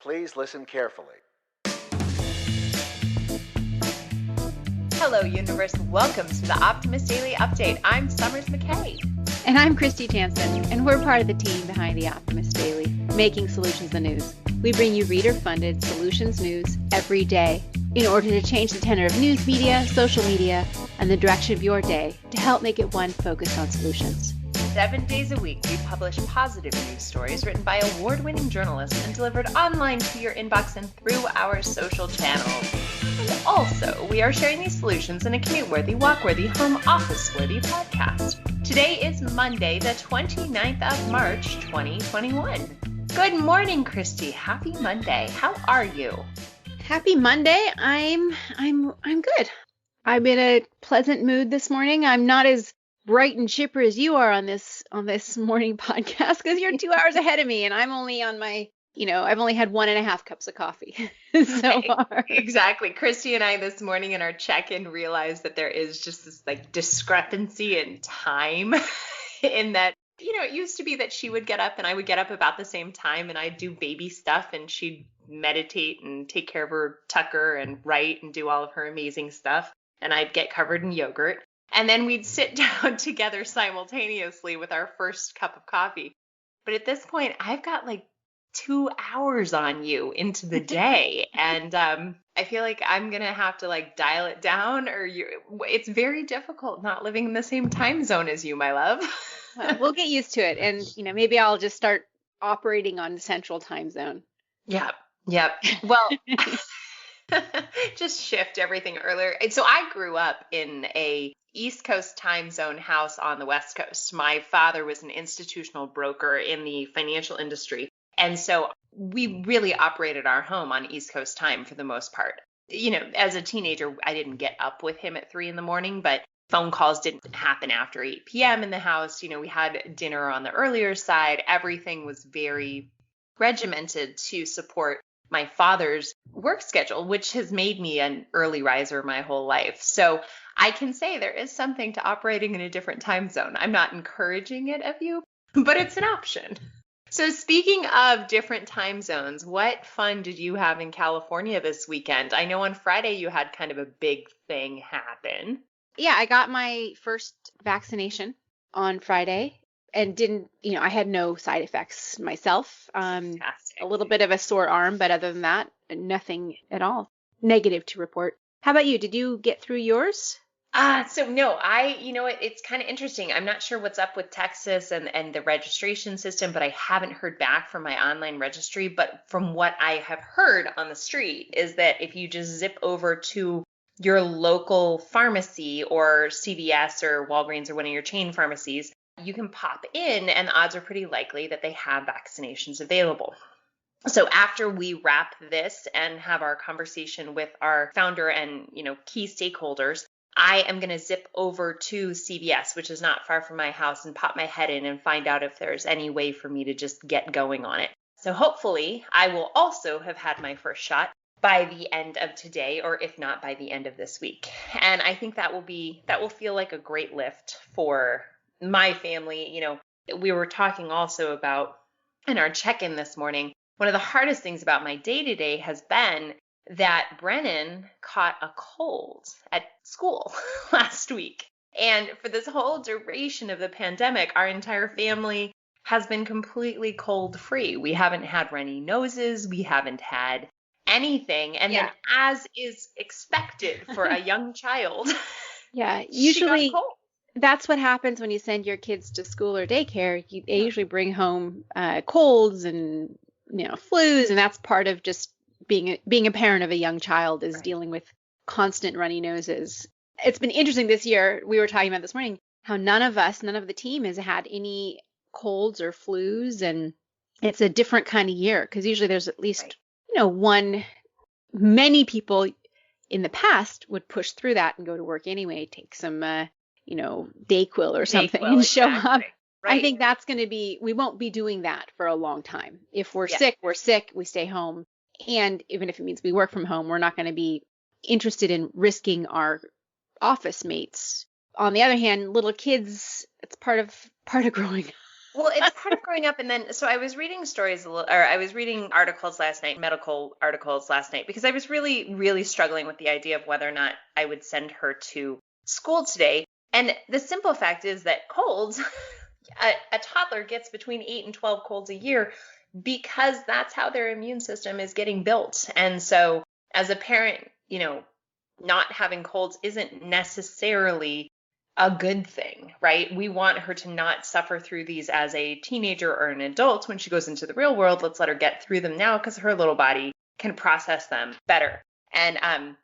Please listen carefully. Hello, universe. Welcome to the Optimist Daily Update. I'm Summers McKay. And I'm Kristy Jansen, and we're part of the team behind the Optimist Daily, making solutions the news. We bring you reader-funded solutions news every day in order to change the tenor of news media, social media, and the direction of your day to help make it one focused on solutions. 7 days a week, we publish positive news stories written by award-winning journalists and delivered online to your inbox and through our social channels. And also, we are sharing these solutions in a commute-worthy, walk-worthy, home office-worthy podcast. Today is Monday, the 29th of March, 2021. Good morning, Kristy. Happy Monday. How are you? Happy Monday. I'm good. I'm in a pleasant mood this morning. I'm not as bright and chipper as you are on this morning podcast because you're 2 hours ahead of me, and I'm only on my, I've only had 1.5 cups of coffee so far. Exactly. Kristy and I this morning in our check-in realized that there is just this discrepancy in time in that, it used to be that she would get up and I would get up about the same time and I'd do baby stuff and she'd meditate and take care of her Tucker and write and do all of her amazing stuff. And I'd get covered in yogurt. And then we'd sit down together simultaneously with our first cup of coffee. But at this point, I've got 2 hours on you into the day. And I feel like I'm going to have to dial it down it's very difficult not living in the same time zone as you, my love. Well, we'll get used to it. And, maybe I'll just start operating on the central time zone. Yep. Well, just shift everything earlier. And so I grew up in a East Coast time zone house on the West Coast. My father was an institutional broker in the financial industry. And so we really operated our home on East Coast time for the most part. As a teenager, I didn't get up with him at 3 a.m, but phone calls didn't happen after 8 p.m. in the house. We had dinner on the earlier side. Everything was very regimented to support my father's work schedule, which has made me an early riser my whole life. So I can say there is something to operating in a different time zone. I'm not encouraging it of you, but it's an option. So speaking of different time zones, what fun did you have in California this weekend? I know on Friday you had kind of a big thing happen. Yeah, I got my first vaccination on Friday and I had no side effects myself. A little bit of a sore arm, but other than that, nothing at all negative to report. How about you? Did you get through yours? So no, it's kind of interesting. I'm not sure what's up with Texas and the registration system, but I haven't heard back from my online registry. But from what I have heard on the street is that if you just zip over to your local pharmacy or CVS or Walgreens or one of your chain pharmacies, you can pop in and the odds are pretty likely that they have vaccinations available. So after we wrap this and have our conversation with our founder and, key stakeholders, I am going to zip over to CVS, which is not far from my house, and pop my head in and find out if there's any way for me to just get going on it. So hopefully I will also have had my first shot by the end of today, or if not by the end of this week. And I think that will feel like a great lift for my family. We were talking also about in our check-in this morning, one of the hardest things about my day-to-day has been that Brennan caught a cold at school last week. And for this whole duration of the pandemic, our entire family has been completely cold-free. We haven't had runny noses. We haven't had anything. And then, as is expected for a young child, usually that's what happens when you send your kids to school or daycare. They usually bring home colds and flus, and that's part of just being a parent of a young child is dealing with constant runny noses. It's been interesting this year. We were talking about this morning how none of the team has had any colds or flus, and it's a different kind of year because usually there's at least one. Many people in the past would push through that and go to work anyway, take some Dayquil or something and show up. Right. I think that's going to be, we won't be doing that for a long time. If we're sick, we're sick, we stay home. And even if it means we work from home, we're not going to be interested in risking our office mates. On the other hand, little kids, it's part of growing Well, it's part of growing up. And then, so I was reading stories or I was reading articles last night, medical articles last night, because I was really, really struggling with the idea of whether or not I would send her to school today. And the simple fact is that colds, a toddler gets between 8 and 12 colds a year because that's how their immune system is getting built. And so as a parent, not having colds isn't necessarily a good thing, right? We want her to not suffer through these as a teenager or an adult. When she goes into the real world, let's let her get through them now because her little body can process them better. And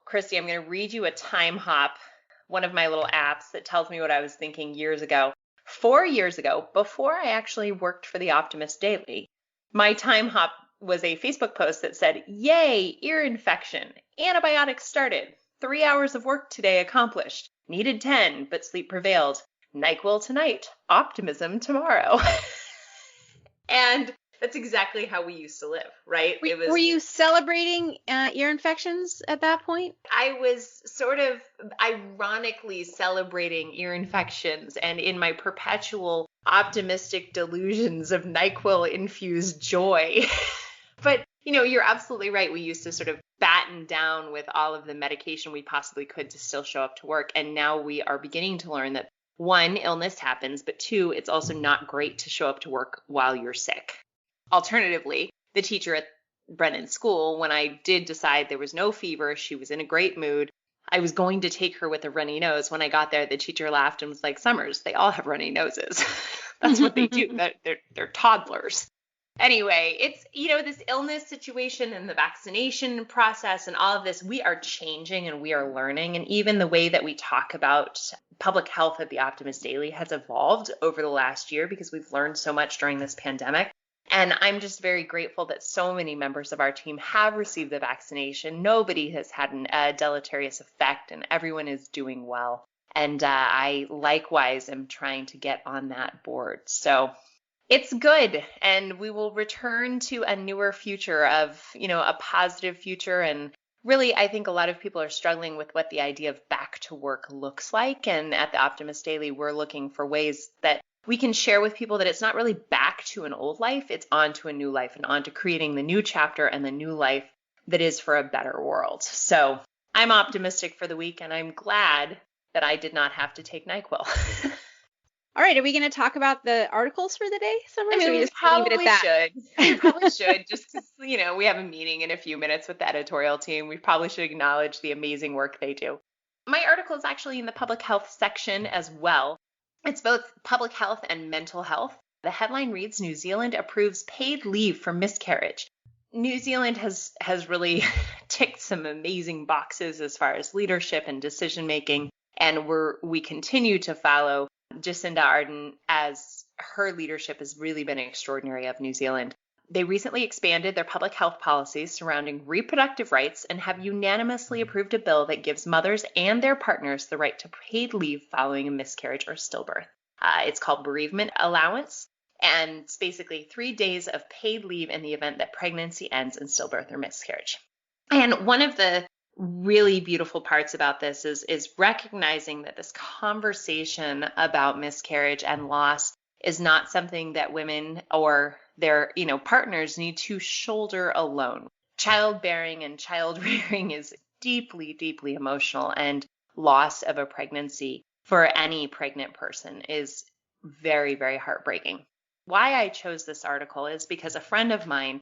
Kristy, I'm going to read you a time hop, one of my little apps that tells me what I was thinking years ago. 4 years ago, before I actually worked for the Optimist Daily, my time hop was a Facebook post that said, "Yay, ear infection. Antibiotics started. 3 hours of work today accomplished. Needed 10, but sleep prevailed. NyQuil tonight. Optimism tomorrow." And that's exactly how we used to live, right? Were you celebrating ear infections at that point? I was sort of ironically celebrating ear infections and in my perpetual optimistic delusions of NyQuil infused joy. But, you're absolutely right. We used to sort of batten down with all of the medication we possibly could to still show up to work. And now we are beginning to learn that, one, illness happens, but two, it's also not great to show up to work while you're sick. Alternatively, the teacher at Brennan's school, when I did decide there was no fever, she was in a great mood, I was going to take her with a runny nose. When I got there, the teacher laughed and was like, "Summers, they all have runny noses." That's what they do. They're toddlers. Anyway, it's, this illness situation and the vaccination process and all of this, we are changing and we are learning. And even the way that we talk about public health at the Optimist Daily has evolved over the last year because we've learned so much during this pandemic. And I'm just very grateful that so many members of our team have received the vaccination. Nobody has had a deleterious effect and everyone is doing well. And I likewise am trying to get on that board. So it's good. And we will return to a newer future of, a positive future. And really, I think a lot of people are struggling with what the idea of back to work looks like. And at the Optimist Daily, we're looking for ways that we can share with people that it's not really back to an old life, it's on to a new life and on to creating the new chapter and the new life that is for a better world. So I'm optimistic for the week and I'm glad that I did not have to take NyQuil. All right, are we going to talk about the articles for the day, Summers? We probably should. We probably should, just because, we have a meeting in a few minutes with the editorial team. We probably should acknowledge the amazing work they do. My article is actually in the public health section as well. It's both public health and mental health. The headline reads, "New Zealand approves paid leave for miscarriage." New Zealand has really ticked some amazing boxes as far as leadership and decision making, and we continue to follow Jacinda Ardern as her leadership has really been extraordinary of New Zealand. They recently expanded their public health policies surrounding reproductive rights and have unanimously approved a bill that gives mothers and their partners the right to paid leave following a miscarriage or stillbirth. It's called bereavement allowance, and it's basically 3 days of paid leave in the event that pregnancy ends in stillbirth or miscarriage. And one of the really beautiful parts about this is recognizing that this conversation about miscarriage and loss is not something that women or their partners need to shoulder alone. Childbearing and child rearing is deeply, deeply emotional, and loss of a pregnancy for any pregnant person is very, very heartbreaking. Why I chose this article is because a friend of mine,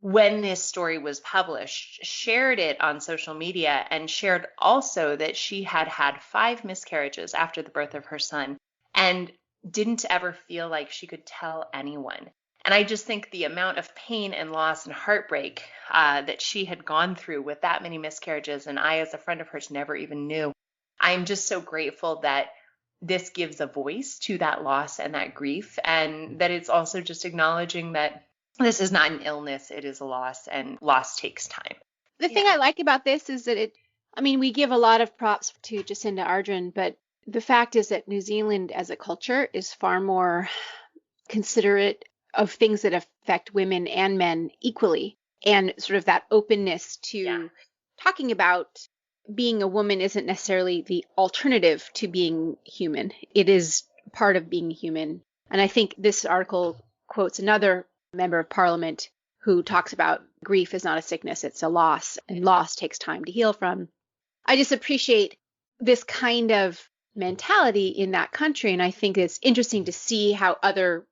when this story was published, shared it on social media and shared also that she had had 5 miscarriages after the birth of her son and didn't ever feel like she could tell anyone. And I just think the amount of pain and loss and heartbreak that she had gone through with that many miscarriages, and I, as a friend of hers, never even knew. I'm just so grateful that this gives a voice to that loss and that grief, and that it's also just acknowledging that this is not an illness, it is a loss, and loss takes time. The thing I like about this is that we give a lot of props to Jacinda Ardern, but the fact is that New Zealand as a culture is far more considerate of things that affect women and men equally, and sort of that openness to talking about being a woman isn't necessarily the alternative to being human. It is part of being human. And I think this article quotes another member of parliament who talks about grief is not a sickness, it's a loss, and loss takes time to heal from. I just appreciate this kind of mentality in that country. And I think it's interesting to see how other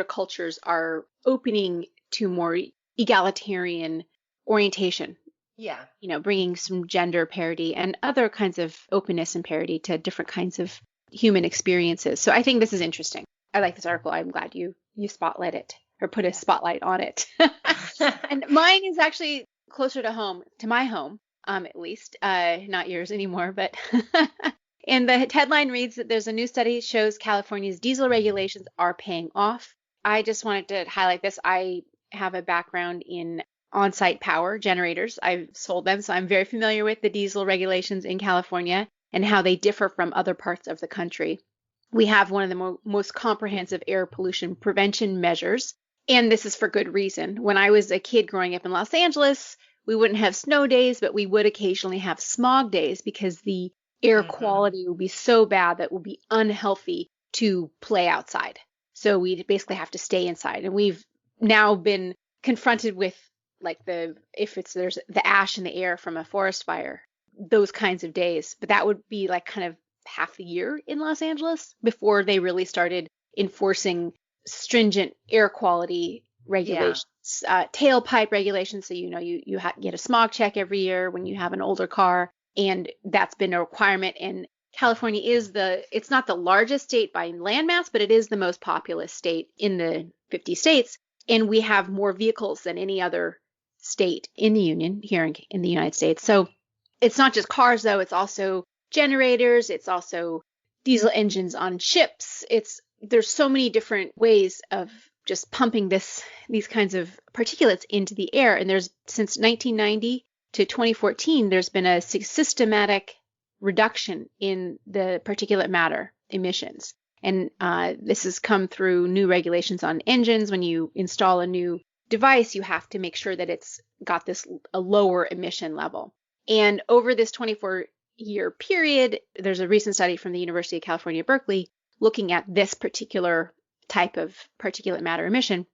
cultures are opening to more egalitarian orientation. Yeah. Bringing some gender parity and other kinds of openness and parity to different kinds of human experiences. So I think this is interesting. I like this article. I'm glad you spotlight it or put a spotlight on it. And mine is actually closer to home, to my home, at least, not yours anymore, but and the headline reads that there's a new study shows California's diesel regulations are paying off. I just wanted to highlight this. I have a background in on-site power generators. I've sold them, so I'm very familiar with the diesel regulations in California and how they differ from other parts of the country. We have one of the most comprehensive air pollution prevention measures, and this is for good reason. When I was a kid growing up in Los Angeles, we wouldn't have snow days, but we would occasionally have smog days because the air quality would be so bad that it would be unhealthy to play outside. So we basically have to stay inside. And we've now been confronted with there's the ash in the air from a forest fire, those kinds of days. But that would be like kind of half the year in Los Angeles before they really started enforcing stringent air quality regulations, tailpipe regulations. So, you get a smog check every year when you have an older car, and that's been a requirement. And California it's not the largest state by landmass, but it is the most populous state in the 50 states. And we have more vehicles than any other state in the union here in the United States. So it's not just cars, though. It's also generators. It's also diesel engines on ships. There's so many different ways of just pumping these kinds of particulates into the air. And since 1990 to 2014, there's been a systematic reduction in the particulate matter emissions. And this has come through new regulations on engines. When you install a new device, you have to make sure that it's got a lower emission level. And over this 24-year period, there's a recent study from the University of California, Berkeley, looking at this particular type of particulate matter emission.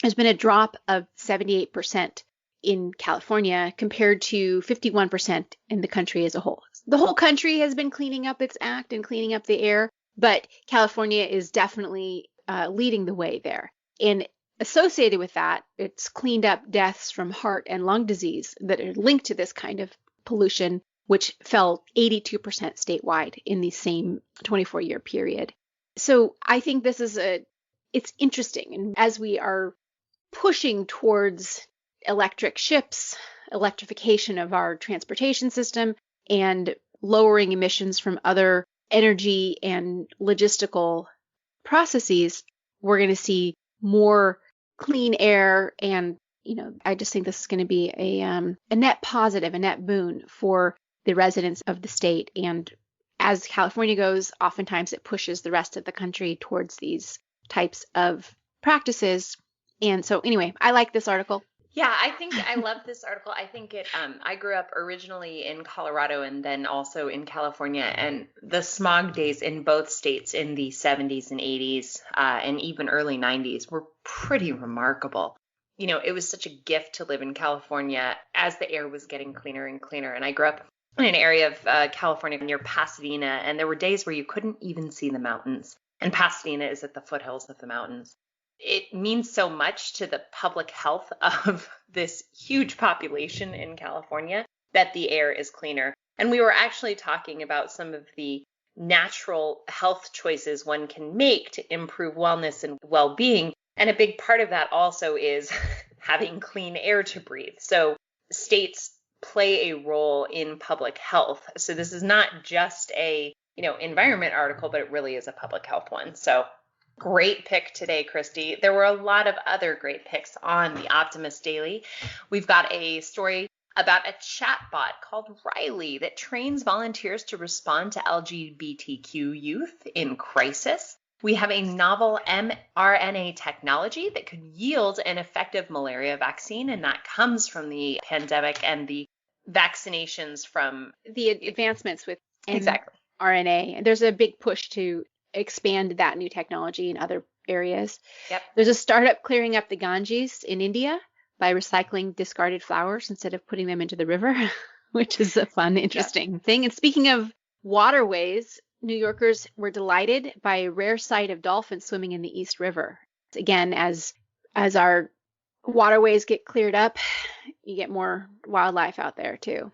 There's been a drop of 78% in California compared to 51% in the country as a whole. The whole country has been cleaning up its act and cleaning up the air, but California is definitely leading the way there. And associated with that, it's cleaned up deaths from heart and lung disease that are linked to this kind of pollution, which fell 82% statewide in the same 24-year period. So I think it's interesting. And as we are pushing towards electric ships, electrification of our transportation system, and lowering emissions from other energy and logistical processes, we're going to see more clean air. And, I just think this is going to be a net positive, a net boon for the residents of the state. And as California goes, oftentimes it pushes the rest of the country towards these types of practices. And so anyway, I like this article. Yeah, I love this article. I think I grew up originally in Colorado and then also in California, and the smog days in both states in the 70s and 80s and even early 90s were pretty remarkable. It was such a gift to live in California as the air was getting cleaner and cleaner. And I grew up in an area of California near Pasadena, and there were days where you couldn't even see the mountains. And Pasadena is at the foothills of the mountains. It means so much to the public health of this huge population in California that the air is cleaner. And we were actually talking about some of the natural health choices one can make to improve wellness and well-being. And a big part of that also is having clean air to breathe. So states play a role in public health. So this is not just a, environment article, but it really is a public health one. So great pick today, Kristy. There were a lot of other great picks on the Optimist Daily. We've got a story about a chatbot called Riley that trains volunteers to respond to LGBTQ youth in crisis. We have a novel mRNA technology that could yield an effective malaria vaccine, and that comes from the pandemic and the vaccinations from the advancements with mRNA. There's a big push to expand that new technology in other areas. Yep. There's a startup clearing up the Ganges in India by recycling discarded flowers instead of putting them into the river, which is a fun, interesting thing. And speaking of waterways, New Yorkers were delighted by a rare sight of dolphins swimming in the East River. Again, as our waterways get cleared up, you get more wildlife out there too.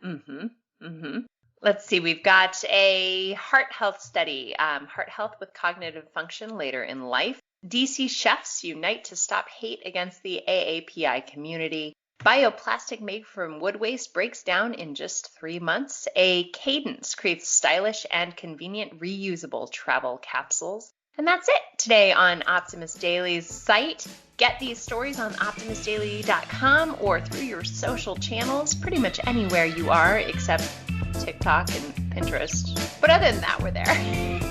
Let's see, we've got a heart health study, heart health with cognitive function later in life. DC chefs unite to stop hate against the AAPI community. Bioplastic made from wood waste breaks down in just 3 months. A Cadence creates stylish and convenient reusable travel capsules. And that's it today on Optimist Daily's site. Get these stories on optimistdaily.com or through your social channels, pretty much anywhere you are except TikTok and Pinterest. But other than that, we're there.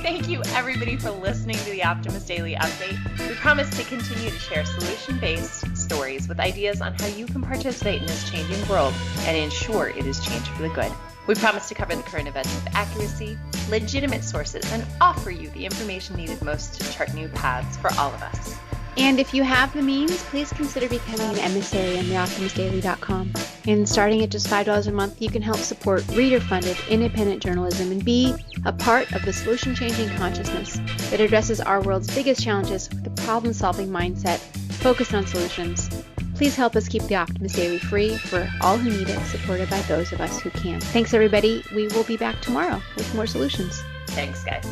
Thank you, everybody, for listening to the Optimist Daily Update. We promise to continue to share solution-based stories with ideas on how you can participate in this changing world and ensure it is changed for the good. We promise to cover the current events with accuracy, legitimate sources, and offer you the information needed most to chart new paths for all of us. And if you have the means, please consider becoming an emissary on theoptimistdaily.com. And starting at just $5 a month, you can help support reader-funded, independent journalism and be a part of the solution-changing consciousness that addresses our world's biggest challenges with a problem-solving mindset focused on solutions. Please help us keep the Optimist Daily free for all who need it, supported by those of us who can. Thanks, everybody. We will be back tomorrow with more solutions. Thanks, guys.